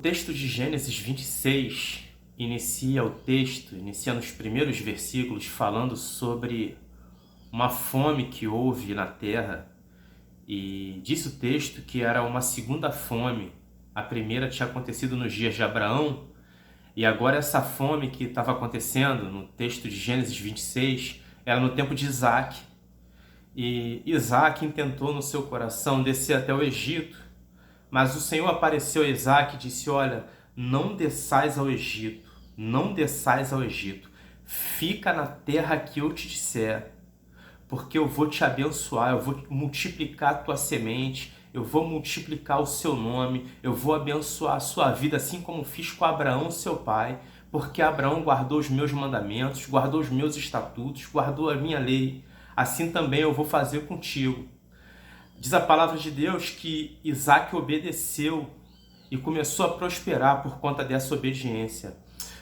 O texto de Gênesis 26 inicia nos primeiros versículos falando sobre uma fome que houve na terra, e disse o texto que era uma segunda fome. A primeira tinha acontecido nos dias de Abraão, e agora essa fome que estava acontecendo no texto de Gênesis 26 era no tempo de Isaac. E Isaac intentou no seu coração descer até o Egito, mas o Senhor apareceu a Isaac e disse: olha, não desçais ao Egito, não desçais ao Egito, fica na terra que eu te disser, porque eu vou te abençoar, eu vou multiplicar a tua semente, eu vou multiplicar o seu nome, eu vou abençoar a sua vida, assim como fiz com Abraão, seu pai, porque Abraão guardou os meus mandamentos, guardou os meus estatutos, guardou a minha lei, assim também eu vou fazer contigo. Diz a palavra de Deus que Isaac obedeceu e começou a prosperar por conta dessa obediência.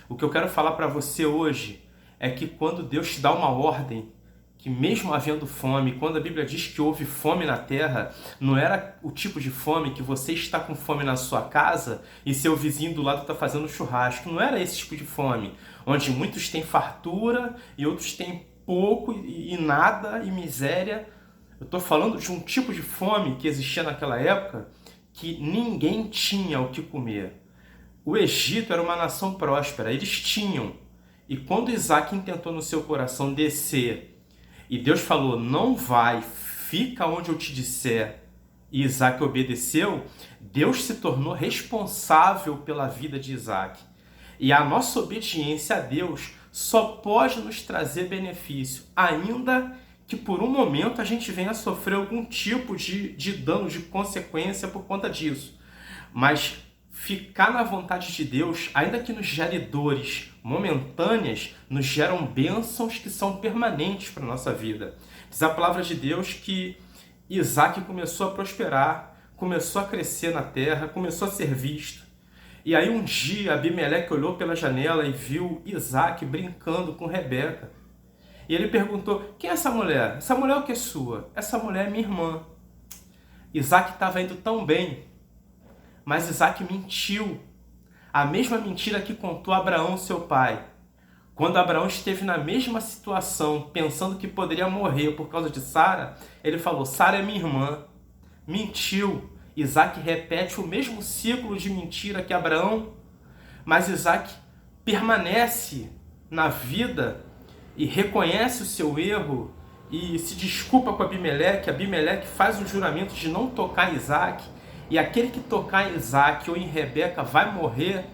O que eu quero falar para você hoje é que quando Deus te dá uma ordem, que mesmo havendo fome, quando a Bíblia diz que houve fome na terra, não era o tipo de fome que você está com fome na sua casa e seu vizinho do lado está fazendo churrasco. Não era esse tipo de fome, onde muitos têm fartura e outros têm pouco e nada e miséria. Eu estou falando de um tipo de fome que existia naquela época que ninguém tinha o que comer. O Egito era uma nação próspera, eles tinham. E quando Isaac intentou no seu coração descer, e Deus falou: não vai, fica onde eu te disser, e Isaac obedeceu, Deus se tornou responsável pela vida de Isaac. E a nossa obediência a Deus só pode nos trazer benefício, ainda que por um momento a gente venha a sofrer algum tipo de dano, de consequência por conta disso. Mas ficar na vontade de Deus, ainda que nos gere dores momentâneas, nos geram bênçãos que são permanentes para a nossa vida. Diz a palavra de Deus que Isaac começou a prosperar, começou a crescer na terra, começou a ser visto. E aí um dia Abimeleque olhou pela janela e viu Isaac brincando com Rebeca. E ele perguntou: quem é essa mulher? Essa mulher é o que é sua? Essa mulher é minha irmã. Isaac estava indo tão bem, mas Isaac mentiu. A mesma mentira que contou a Abraão, seu pai. Quando Abraão esteve na mesma situação, pensando que poderia morrer por causa de Sara, ele falou: Sara é minha irmã. Mentiu. Isaac repete o mesmo ciclo de mentira que Abraão, mas Isaac permanece na vida e reconhece o seu erro e se desculpa com Abimeleque. Abimeleque faz um juramento de não tocar em Isaac, e aquele que tocar em Isaac ou em Rebeca vai morrer.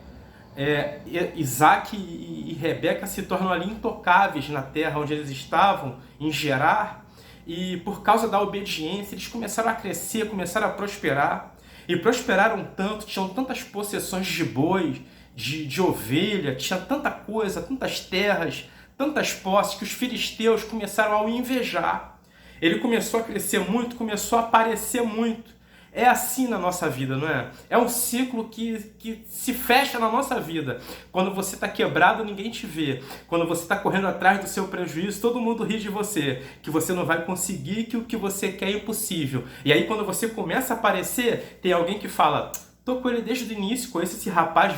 Isaac e Rebeca se tornam ali intocáveis na terra onde eles estavam, em Gerar, e por causa da obediência eles começaram a crescer, começaram a prosperar, e prosperaram tanto, tinham tantas possessões de bois, de ovelha, tinha tanta coisa, tantas terras, tantas posses, que os filisteus começaram a o invejar. Ele começou a crescer muito, começou a aparecer muito. É assim na nossa vida, não é? É um ciclo que se fecha na nossa vida. Quando você está quebrado, ninguém te vê. Quando você está correndo atrás do seu prejuízo, todo mundo ri de você. Que você não vai conseguir, que o que você quer é impossível. E aí quando você começa a aparecer, tem alguém que fala: tô com ele desde o início, conheço esse rapaz,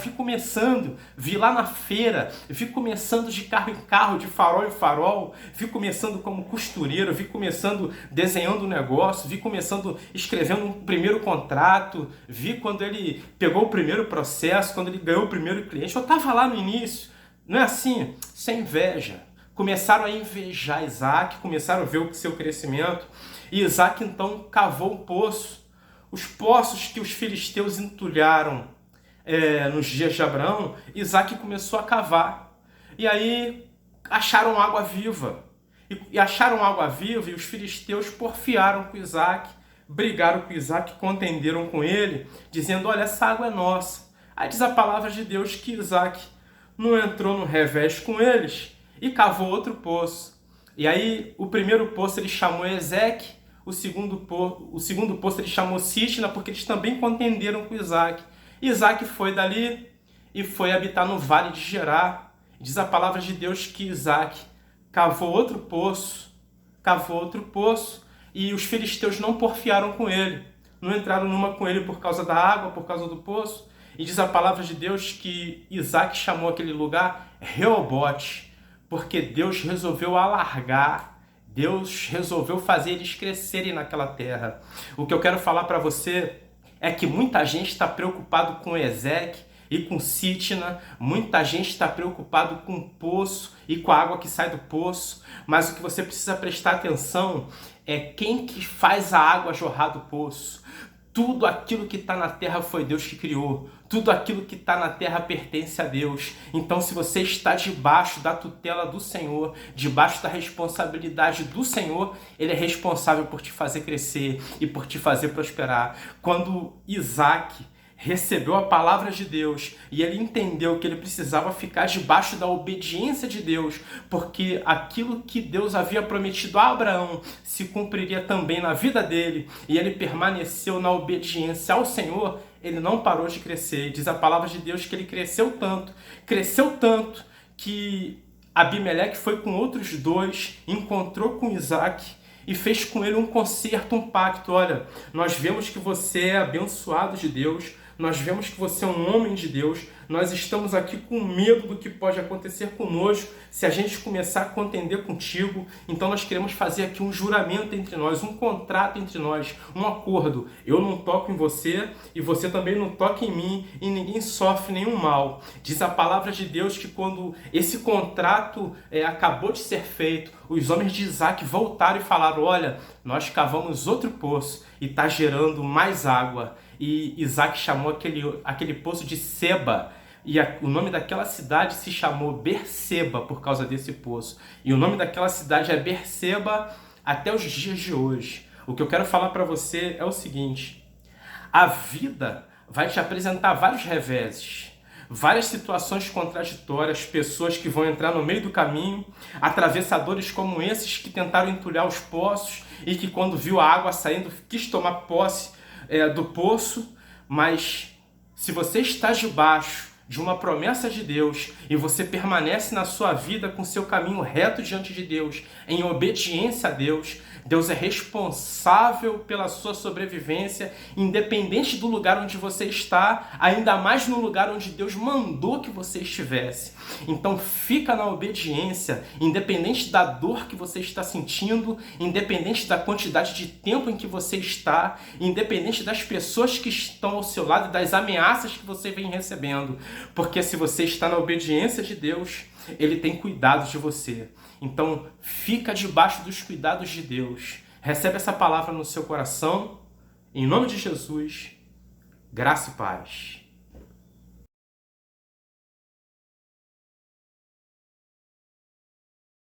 vi lá na feira, vi começando de carro em carro, de farol em farol, vi começando como costureiro, vi começando desenhando um negócio, vi começando escrevendo um primeiro contrato, vi quando ele pegou o primeiro processo, quando ele ganhou o primeiro cliente. Eu estava lá no início. Não é assim? Isso é inveja. Começaram a invejar Isaac, começaram a ver o seu crescimento, e Isaac então cavou um poço. Os poços que os filisteus entulharam nos dias de Abraão, Isaac começou a cavar. E aí acharam água viva. E acharam água viva, e os filisteus porfiaram com Isaac, brigaram com Isaac, contenderam com ele, dizendo: olha, essa água é nossa. Aí diz a palavra de Deus que Isaac não entrou no revés com eles e cavou outro poço. E aí o primeiro poço ele chamou Ezeque, o segundo poço ele chamou Sitna, porque eles também contenderam com Isaac. Isaac foi dali e foi habitar no vale de Gerar. Diz a palavra de Deus que Isaac cavou outro poço, e os filisteus não porfiaram com ele, não entraram numa com ele por causa da água, por causa do poço. E diz a palavra de Deus que Isaac chamou aquele lugar Reobote, porque Deus resolveu alargar, Deus resolveu fazer eles crescerem naquela terra. O que eu quero falar para você é que muita gente está preocupado com Ezeque e com Sitna, muita gente está preocupado com o poço e com a água que sai do poço, mas o que você precisa prestar atenção é quem que faz a água jorrar do poço. Tudo aquilo que está na terra foi Deus que criou. Tudo aquilo que está na terra pertence a Deus. Então, se você está debaixo da tutela do Senhor, debaixo da responsabilidade do Senhor, Ele é responsável por te fazer crescer e por te fazer prosperar. Quando Isaac recebeu a palavra de Deus e ele entendeu que ele precisava ficar debaixo da obediência de Deus, porque aquilo que Deus havia prometido a Abraão se cumpriria também na vida dele, e ele permaneceu na obediência ao Senhor, ele não parou de crescer. Diz a palavra de Deus que ele cresceu tanto que Abimeleque foi com outros dois, encontrou com Isaac e fez com ele um concerto, um pacto. Olha, nós vemos que você é abençoado de Deus, nós vemos que você é um homem de Deus, nós estamos aqui com medo do que pode acontecer conosco se a gente começar a contender contigo. Então nós queremos fazer aqui um juramento entre nós, um contrato entre nós, um acordo. Eu não toco em você e você também não toca em mim, e ninguém sofre nenhum mal. Diz a palavra de Deus que quando esse contrato acabou de ser feito, os homens de Isaac voltaram e falaram: olha, nós cavamos outro poço e está gerando mais água. E Isaac chamou aquele poço de Seba, e o nome daquela cidade se chamou Berseba por causa desse poço. E o nome daquela cidade é Berseba até os dias de hoje. O que eu quero falar para você é o seguinte: a vida vai te apresentar vários reveses, várias situações contraditórias, pessoas que vão entrar no meio do caminho, atravessadores como esses que tentaram entulhar os poços e que, quando viu a água saindo, quis tomar posse do poço. Mas se você está debaixo de uma promessa de Deus e você permanece na sua vida com seu caminho reto diante de Deus, em obediência a Deus, Deus é responsável pela sua sobrevivência, independente do lugar onde você está, ainda mais no lugar onde Deus mandou que você estivesse. Então fica na obediência, independente da dor que você está sentindo, independente da quantidade de tempo em que você está, independente das pessoas que estão ao seu lado e das ameaças que você vem recebendo. Porque se você está na obediência de Deus, Ele tem cuidado de você. Então, fica debaixo dos cuidados de Deus. Recebe essa palavra no seu coração. Em nome de Jesus, graça e paz.